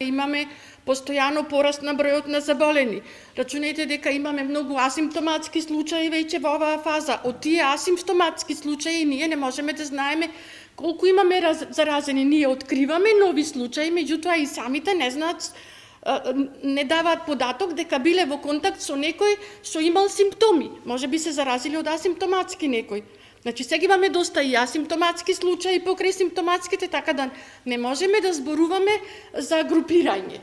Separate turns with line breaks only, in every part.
Имаме постојано пораст на бројот на заболени. Рачунете дека имаме многу асимптоматски случаи веќе во оваа фаза. Од тие асимптоматски случаи ние не можеме да знаеме колку имаме заразени. Ние откриваме нови случаи, меѓутоа и самите не знаат, не даваат податок дека биле во контакт со некој што имал симптоми. Може би се заразили од асимптоматски некој. Значи, сега имаме доста и асимптоматски случаи покрај симптоматските, така да не можеме да зборуваме за групирање.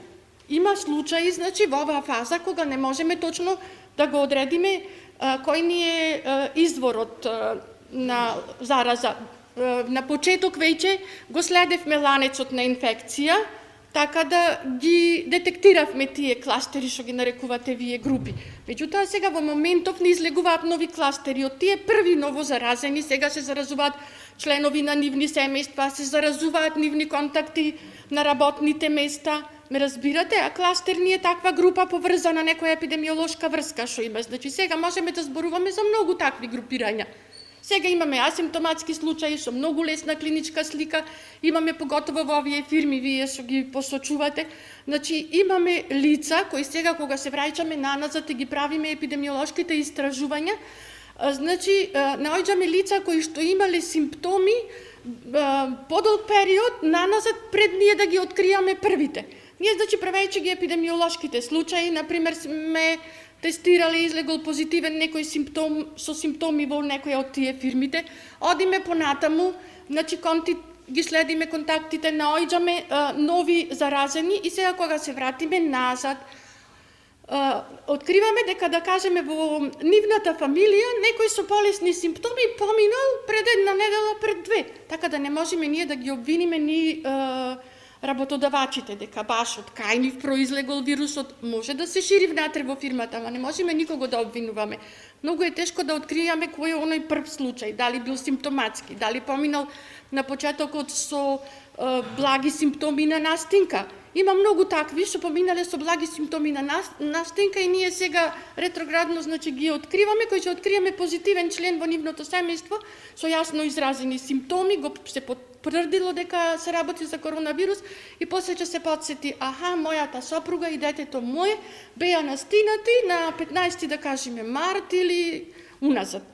Има случаи, значи, во оваа фаза, кога не можеме точно да го одредиме кој ни е изворот на зараза. На почеток веќе го следевме ланецот на инфекција, така да ги детектиравме тие кластери, што ги нарекувате вие групи. Меѓутоа, сега во моментов не излегуваат нови кластери. Од тие први новозаразени, сега се заразуваат членови на нивни семејства, се заразуваат нивни контакти на работните места. Ме разбирате? А кластер не е таква група поврзана, некоја епидемиолошка врска што има. Значи, сега можеме да зборуваме за многу такви групирања. Сега имаме асимптоматски случаи со многу лесна клиничка слика, имаме поготово во овие фирми, вие што ги посочувате. Значи, имаме лица кои сега, кога се враќаме наназад и ги правиме епидемиолошките истражувања, значи, наоѓаме лица кои што имале симптоми подолг период наназад пред ние да ги откријаме првите. Ние, значи, правејќи ги епидемиолошките случаи, например, сме тестирали, излегол позитивен некој симптом со симптоми во некоја од тие фирмите, одиме понатаму, значи ги следиме контактите, наоѓаме нови заразени и сега кога се вратиме назад, откриваме дека, да кажеме, во нивната фамилија некој со полесни симптоми поминал пред една недела, пред две. Така да не можеме ние да ги обвиниме ни работодавачите, дека баш од кај нив произлегол вирусот, може да се шири внатре во фирмата, ама не можеме никого да обвинуваме. Многу е тешко да откријаме кој е оној прв случај, дали бил симптоматски, дали поминал на почетокот со благи симптоми на настинка. Има многу такви што поминале со благи симптоми на настинка и ние сега ретроградно, значи, ги откриваме, кој ќе откриеме позитивен член во нивното семејство со јасно изразени симптоми, го се потврдило дека се работи за коронавирус и после ќе се потсети, аха, мојата сопруга и детето моје беа настинати на 15, да кажеме, март или уназад.